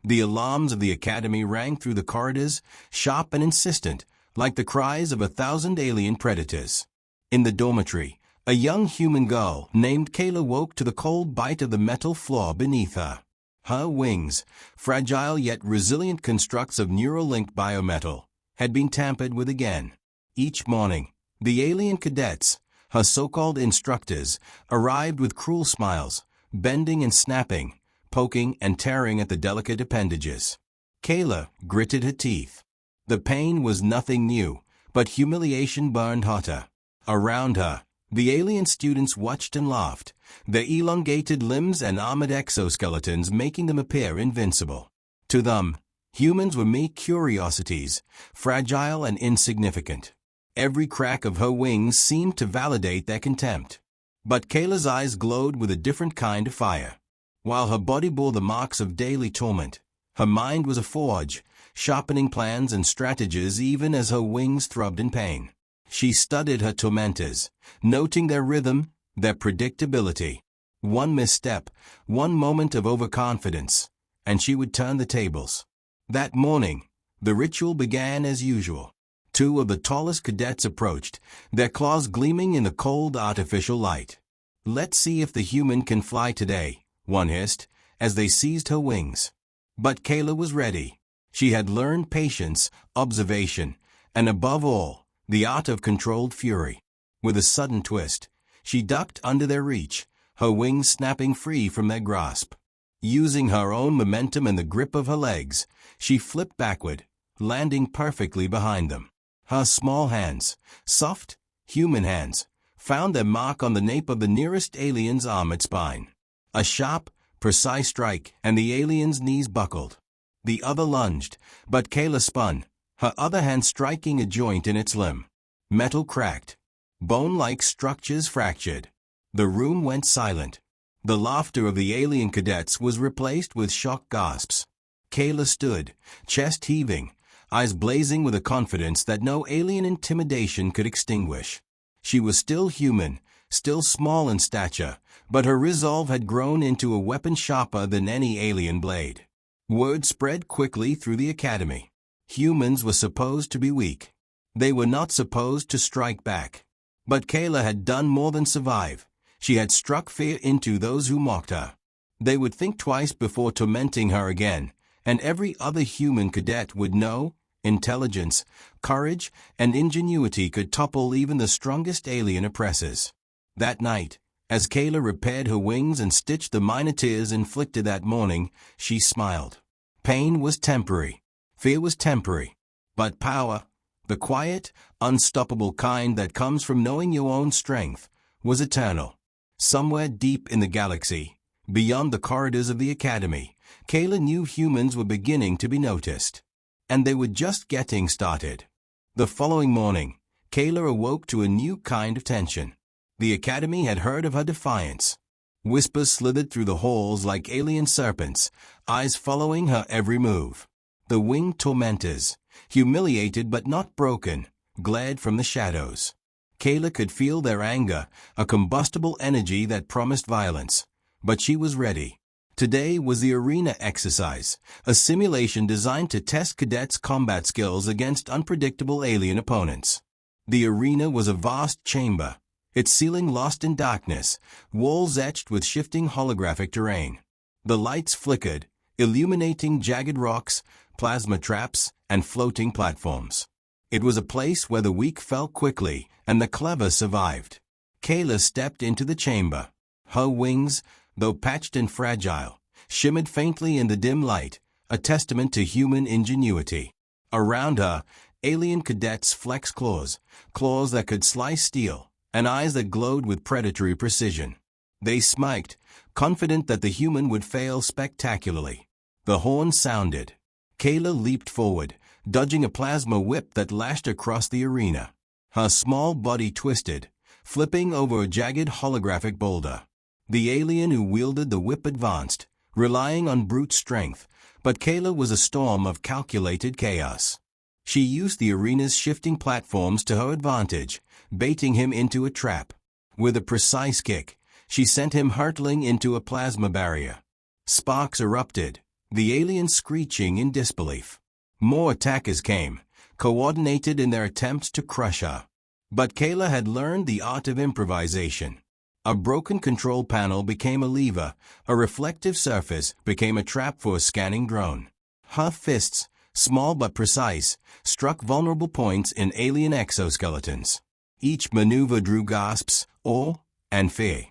The alarms of the academy rang through the corridors, sharp and insistent, like the cries of 1,000 alien predators. In the dormitory, a young human girl named Kayla woke to the cold bite of the metal floor beneath her. Her wings, fragile yet resilient constructs of neural-linked biometal, had been tampered with again. Each morning, the alien cadets, her so-called instructors, arrived with cruel smiles, bending and snapping, poking and tearing at the delicate appendages. Kayla gritted her teeth. The pain was nothing new, but humiliation burned hotter. Around her, the alien students watched and laughed, their elongated limbs and armored exoskeletons making them appear invincible. To them, humans were mere curiosities, fragile and insignificant. Every crack of her wings seemed to validate their contempt. But Kayla's eyes glowed with a different kind of fire. While her body bore the marks of daily torment, her mind was a forge, sharpening plans and strategies even as her wings throbbed in pain. She studied her tormentors, noting their rhythm, their predictability. One misstep, one moment of overconfidence, and she would turn the tables. That morning, the ritual began as usual. 2 of the tallest cadets approached, their claws gleaming in the cold artificial light. "Let's see if the human can fly today," one hissed, as they seized her wings. But Kayla was ready. She had learned patience, observation, and above all, the art of controlled fury. With a sudden twist, she ducked under their reach, her wings snapping free from their grasp. Using her own momentum and the grip of her legs, she flipped backward, landing perfectly behind them. Her small hands, soft, human hands, found their mark on the nape of the nearest alien's armored spine. A sharp, precise strike, and the alien's knees buckled. The other lunged, but Kayla spun, her other hand striking a joint in its limb. Metal cracked. Bone-like structures fractured. The room went silent. The laughter of the alien cadets was replaced with shocked gasps. Kayla stood, chest heaving, eyes blazing with a confidence that no alien intimidation could extinguish. She was still human, still small in stature, but her resolve had grown into a weapon sharper than any alien blade. Word spread quickly through the academy. Humans were supposed to be weak. They were not supposed to strike back. But Kayla had done more than survive. She had struck fear into those who mocked her. They would think twice before tormenting her again, and every other human cadet would know intelligence, courage, and ingenuity could topple even the strongest alien oppressors. That night, as Kayla repaired her wings and stitched the minor tears inflicted that morning, she smiled. Pain was temporary. Fear was temporary. But power, the quiet, unstoppable kind that comes from knowing your own strength, was eternal. Somewhere deep in the galaxy, beyond the corridors of the academy, Kayla knew humans were beginning to be noticed. And they were just getting started. The following morning, Kayla awoke to a new kind of tension. The academy had heard of her defiance. Whispers slithered through the halls like alien serpents, eyes following her every move. The winged tormentors, humiliated but not broken, glared from the shadows. Kayla could feel their anger, a combustible energy that promised violence. But she was ready. Today was the arena exercise, a simulation designed to test cadets' combat skills against unpredictable alien opponents. The arena was a vast chamber, its ceiling lost in darkness, walls etched with shifting holographic terrain. The lights flickered, illuminating jagged rocks, plasma traps, and floating platforms. It was a place where the weak fell quickly and the clever survived. Kayla stepped into the chamber. Her wings, though patched and fragile, shimmered faintly in the dim light, a testament to human ingenuity. Around her, alien cadets flexed claws that could slice steel, and eyes that glowed with predatory precision. They smiked, confident that the human would fail spectacularly. The horn sounded. Kayla leaped forward, dodging a plasma whip that lashed across the arena. Her small body twisted, flipping over a jagged holographic boulder. The alien who wielded the whip advanced, relying on brute strength, but Kayla was a storm of calculated chaos. She used the arena's shifting platforms to her advantage, baiting him into a trap. With a precise kick, she sent him hurtling into a plasma barrier. Sparks erupted, the aliens screeching in disbelief. More attackers came, coordinated in their attempts to crush her. But Kayla had learned the art of improvisation. A broken control panel became a lever, a reflective surface became a trap for a scanning drone. Her fists, small but precise, struck vulnerable points in alien exoskeletons. Each maneuver drew gasps, awe, and fear.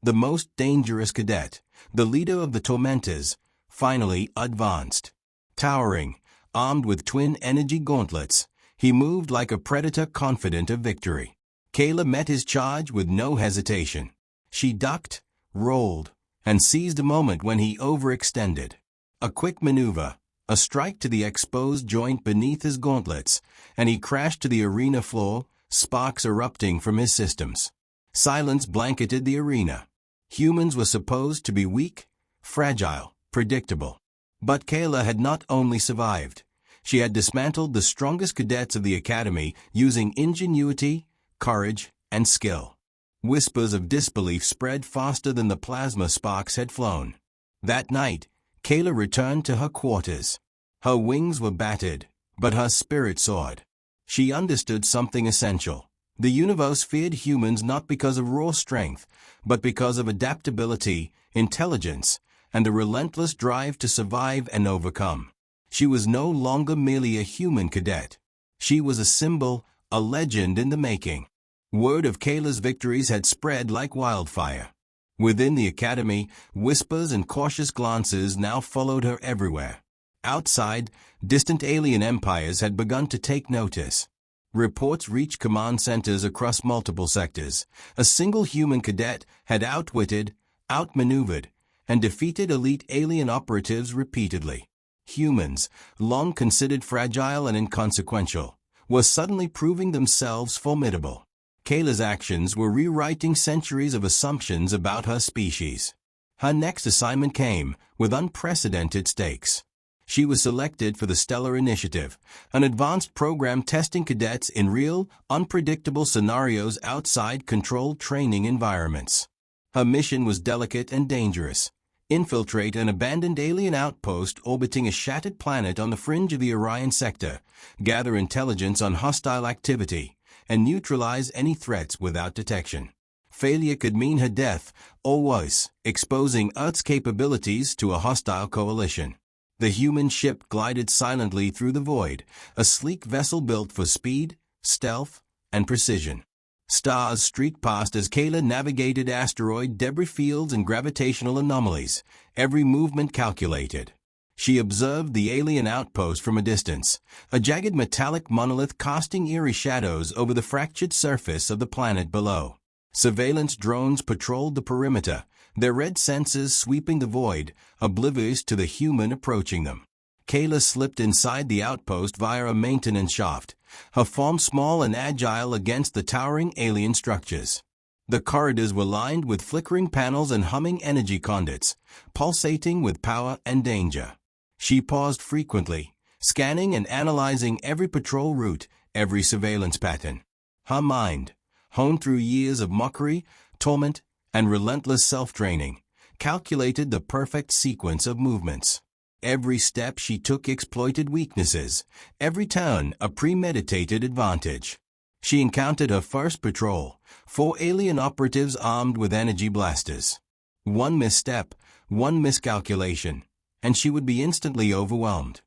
The most dangerous cadet, the leader of the tormentors, finally advanced. Towering, armed with twin energy gauntlets, he moved like a predator confident of victory. Kayla met his charge with no hesitation. She ducked, rolled, and seized a moment when he overextended. A quick maneuver, a strike to the exposed joint beneath his gauntlets, and he crashed to the arena floor, sparks erupting from his systems. Silence blanketed the arena. Humans were supposed to be weak, fragile, predictable. But Kayla had not only survived. She had dismantled the strongest cadets of the academy using ingenuity, courage, and skill. Whispers of disbelief spread faster than the plasma sparks had flown. That night, Kayla returned to her quarters. Her wings were battered, but her spirit soared. She understood something essential. The universe feared humans not because of raw strength, but because of adaptability, intelligence, and a relentless drive to survive and overcome. She was no longer merely a human cadet. She was a symbol, a legend in the making. Word of Kayla's victories had spread like wildfire. Within the academy, whispers and cautious glances now followed her everywhere. Outside, distant alien empires had begun to take notice. Reports reached command centers across multiple sectors. A single human cadet had outwitted, outmaneuvered, and defeated elite alien operatives repeatedly. Humans, long considered fragile and inconsequential, were suddenly proving themselves formidable. Kayla's actions were rewriting centuries of assumptions about her species. Her next assignment came with unprecedented stakes. She was selected for the Stellar Initiative, an advanced program testing cadets in real, unpredictable scenarios outside controlled training environments. Her mission was delicate and dangerous. Infiltrate an abandoned alien outpost orbiting a shattered planet on the fringe of the Orion sector, gather intelligence on hostile activity, and neutralize any threats without detection. Failure could mean her death, or worse, exposing Earth's capabilities to a hostile coalition. The human ship glided silently through the void, a sleek vessel built for speed, stealth, and precision. Stars streaked past as Kayla navigated asteroid debris fields and gravitational anomalies, every movement calculated. She observed the alien outpost from a distance, a jagged metallic monolith casting eerie shadows over the fractured surface of the planet below. Surveillance drones patrolled the perimeter, their red sensors sweeping the void, oblivious to the human approaching them. Kayla slipped inside the outpost via a maintenance shaft, her form small and agile against the towering alien structures. The corridors were lined with flickering panels and humming energy conduits, pulsating with power and danger. She paused frequently, scanning and analyzing every patrol route, every surveillance pattern. Her mind, honed through years of mockery, torment, and relentless self-training, calculated the perfect sequence of movements. Every step she took exploited weaknesses, every turn a premeditated advantage. She encountered her first patrol, 4 alien operatives armed with energy blasters. One misstep, one miscalculation, and she would be instantly overwhelmed.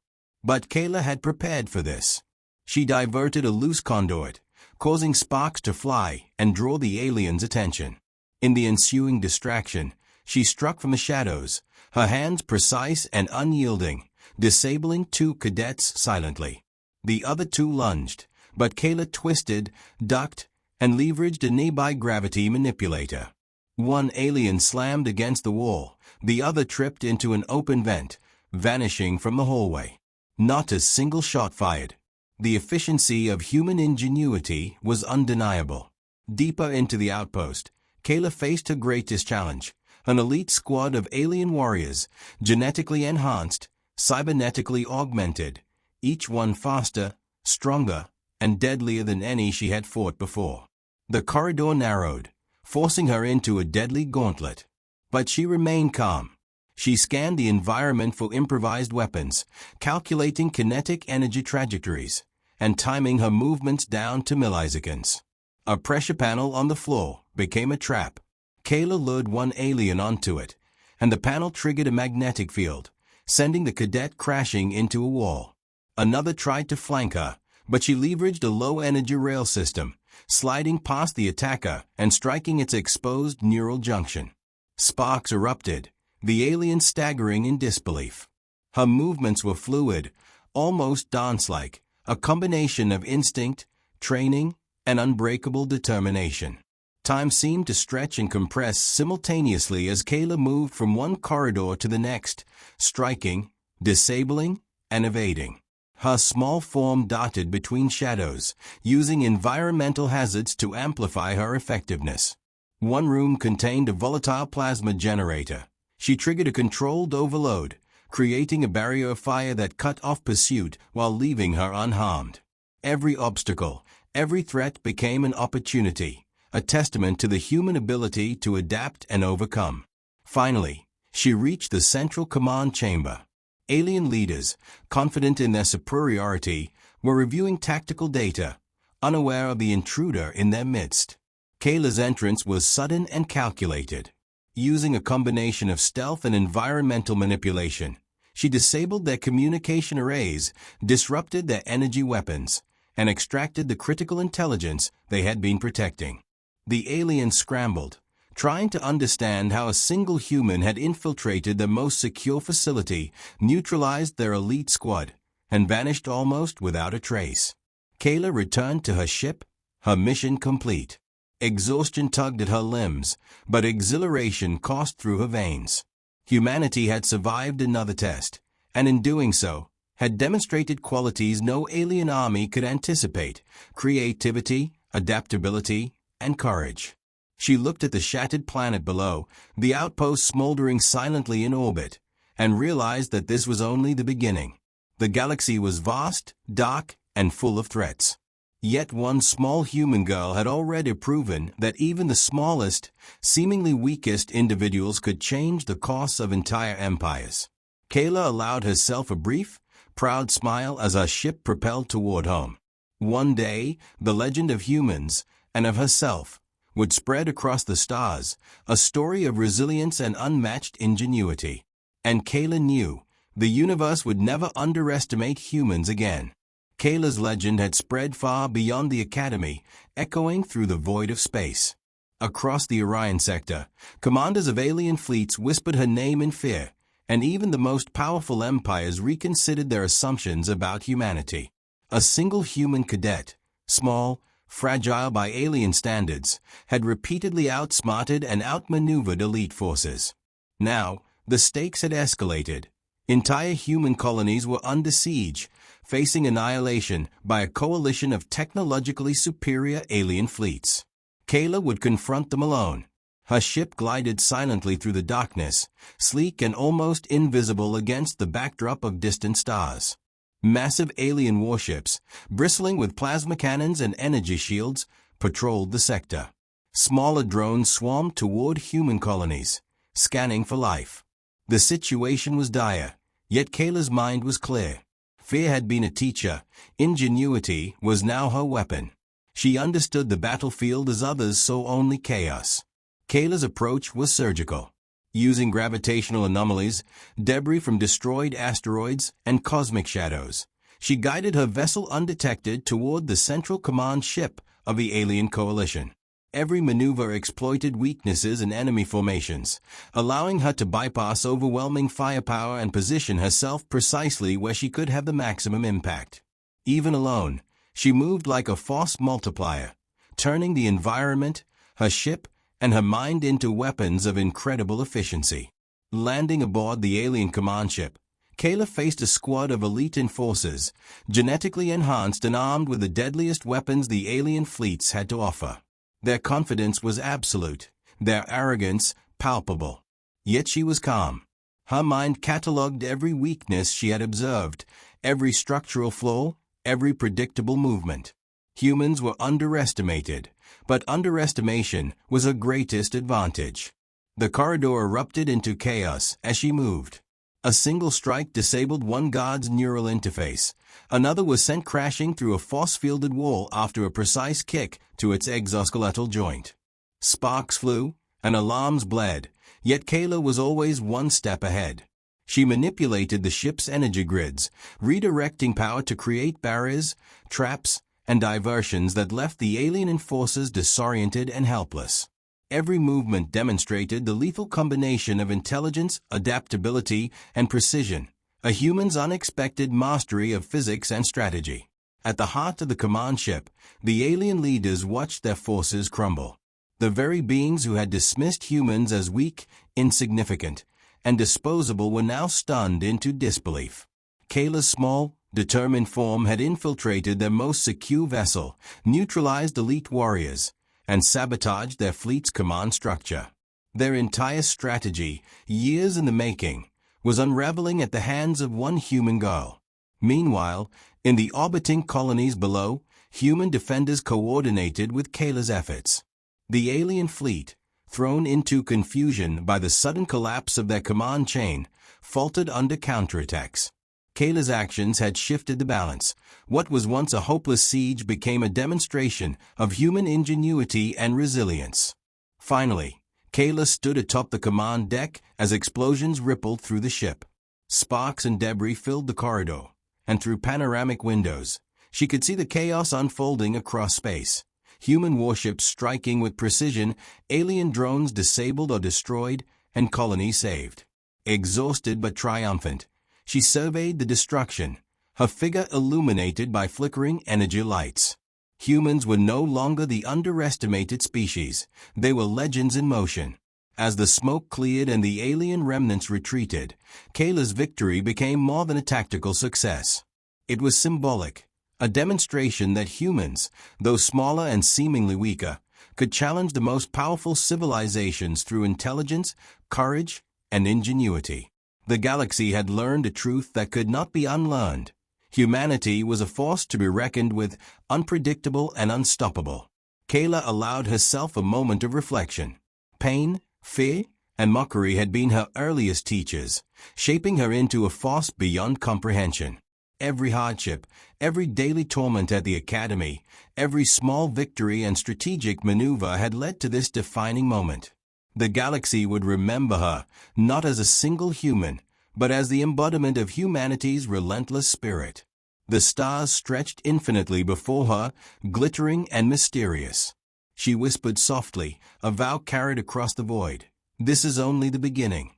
But Kayla had prepared for this. She diverted a loose conduit, causing sparks to fly and draw the aliens' attention. In the ensuing distraction, she struck from the shadows, her hands precise and unyielding, disabling 2 cadets silently. The other 2 lunged, but Kayla twisted, ducked, and leveraged a nearby gravity manipulator. One alien slammed against the wall, the other tripped into an open vent, vanishing from the hallway. Not a single shot fired. The efficiency of human ingenuity was undeniable. Deeper into the outpost, Kayla faced her greatest challenge, an elite squad of alien warriors, genetically enhanced, cybernetically augmented, each one faster, stronger, and deadlier than any she had fought before. The corridor narrowed, forcing her into a deadly gauntlet. But she remained calm. She scanned the environment for improvised weapons, calculating kinetic energy trajectories, and timing her movements down to milliseconds. A pressure panel on the floor became a trap. Kayla lured one alien onto it, and the panel triggered a magnetic field, sending the cadet crashing into a wall. Another tried to flank her, but she leveraged a low-energy rail system, sliding past the attacker and striking its exposed neural junction. Sparks erupted, the alien staggering in disbelief. Her movements were fluid, almost dance-like, a combination of instinct, training, and unbreakable determination. Time seemed to stretch and compress simultaneously as Kayla moved from one corridor to the next, striking, disabling, and evading. Her small form darted between shadows, using environmental hazards to amplify her effectiveness. One room contained a volatile plasma generator. She triggered a controlled overload, creating a barrier of fire that cut off pursuit while leaving her unharmed. Every obstacle, every threat became an opportunity, a testament to the human ability to adapt and overcome. Finally, she reached the central command chamber. Alien leaders, confident in their superiority, were reviewing tactical data, unaware of the intruder in their midst. Kayla's entrance was sudden and calculated. Using a combination of stealth and environmental manipulation, she disabled their communication arrays, disrupted their energy weapons, and extracted the critical intelligence they had been protecting. The aliens scrambled, trying to understand how a single human had infiltrated the most secure facility, neutralized their elite squad, and vanished almost without a trace. Kayla returned to her ship, her mission complete. Exhaustion tugged at her limbs, but exhilaration coursed through her veins. Humanity had survived another test, and in doing so, had demonstrated qualities no alien army could anticipate: creativity, adaptability, and courage. She looked at the shattered planet below, the outpost smoldering silently in orbit, and realized that this was only the beginning. The galaxy was vast, dark, and full of threats. Yet one small human girl had already proven that even the smallest, seemingly weakest individuals could change the course of entire empires. Kayla allowed herself a brief, proud smile as her ship propelled toward home. One day, the legend of humans, and of herself, would spread across the stars, a story of resilience and unmatched ingenuity. And Kayla knew the universe would never underestimate humans again. Kayla's legend had spread far beyond the Academy, echoing through the void of space. Across the Orion sector, commanders of alien fleets whispered her name in fear, and even the most powerful empires reconsidered their assumptions about humanity. A single human cadet, small, fragile by alien standards, had repeatedly outsmarted and outmaneuvered elite forces. Now, the stakes had escalated. Entire human colonies were under siege, facing annihilation by a coalition of technologically superior alien fleets. Kayla would confront them alone. Her ship glided silently through the darkness, sleek and almost invisible against the backdrop of distant stars. Massive alien warships, bristling with plasma cannons and energy shields, patrolled the sector. Smaller drones swarmed toward human colonies, scanning for life. The situation was dire, yet Kayla's mind was clear. Fear had been a teacher, ingenuity was now her weapon. She understood the battlefield as others saw only chaos. Kayla's approach was surgical. Using gravitational anomalies, debris from destroyed asteroids, and cosmic shadows, she guided her vessel undetected toward the central command ship of the alien coalition. Every maneuver exploited weaknesses in enemy formations, allowing her to bypass overwhelming firepower and position herself precisely where she could have the maximum impact. Even alone, she moved like a force multiplier, turning the environment, her ship, and her mind into weapons of incredible efficiency. Landing aboard the alien command ship, Kayla faced a squad of elite enforcers, genetically enhanced and armed with the deadliest weapons the alien fleets had to offer. Their confidence was absolute, their arrogance palpable. Yet she was calm. Her mind catalogued every weakness she had observed, every structural flaw, every predictable movement. Humans were underestimated, but underestimation was her greatest advantage. The corridor erupted into chaos as she moved. A single strike disabled one guard's neural interface. Another was sent crashing through a force-fielded wall after a precise kick to its exoskeletal joint. Sparks flew, and alarms bled, yet Kayla was always one step ahead. She manipulated the ship's energy grids, redirecting power to create barriers, traps, and diversions that left the alien enforcers disoriented and helpless. Every movement demonstrated the lethal combination of intelligence, adaptability, and precision, a human's unexpected mastery of physics and strategy. At the heart of the command ship, the alien leaders watched their forces crumble. The very beings who had dismissed humans as weak, insignificant, and disposable were now stunned into disbelief. Kayla's small, determined form had infiltrated their most secure vessel, neutralized elite warriors, and sabotaged their fleet's command structure. Their entire strategy, years in the making, was unraveling at the hands of one human girl. Meanwhile, in the orbiting colonies below, human defenders coordinated with Kayla's efforts. The alien fleet, thrown into confusion by the sudden collapse of their command chain, faltered under counterattacks. Kayla's actions had shifted the balance. What was once a hopeless siege became a demonstration of human ingenuity and resilience. Finally, Kayla stood atop the command deck as explosions rippled through the ship. Sparks and debris filled the corridor, and through panoramic windows, she could see the chaos unfolding across space. Human warships striking with precision, alien drones disabled or destroyed, and colonies saved. Exhausted but triumphant, she surveyed the destruction, her figure illuminated by flickering energy lights. Humans were no longer the underestimated species, they were legends in motion. As the smoke cleared and the alien remnants retreated, Kayla's victory became more than a tactical success. It was symbolic, a demonstration that humans, though smaller and seemingly weaker, could challenge the most powerful civilizations through intelligence, courage, and ingenuity. The galaxy had learned a truth that could not be unlearned. Humanity was a force to be reckoned with, unpredictable and unstoppable. Kayla allowed herself a moment of reflection. Pain, fear, and mockery had been her earliest teachers, shaping her into a force beyond comprehension. Every hardship, every daily torment at the academy, every small victory and strategic maneuver had led to this defining moment. The galaxy would remember her, not as a single human, but as the embodiment of humanity's relentless spirit. The stars stretched infinitely before her, glittering and mysterious. She whispered softly, a vow carried across the void. This is only the beginning.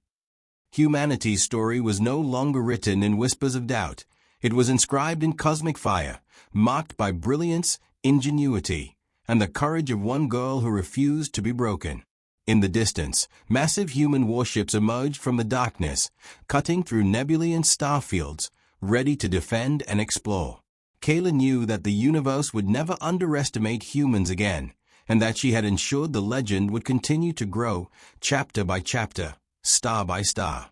Humanity's story was no longer written in whispers of doubt. It was inscribed in cosmic fire, marked by brilliance, ingenuity, and the courage of one girl who refused to be broken. In the distance, massive human warships emerged from the darkness, cutting through nebulae and starfields, ready to defend and explore. Kayla knew that the universe would never underestimate humans again, and that she had ensured the legend would continue to grow, chapter by chapter, star by star.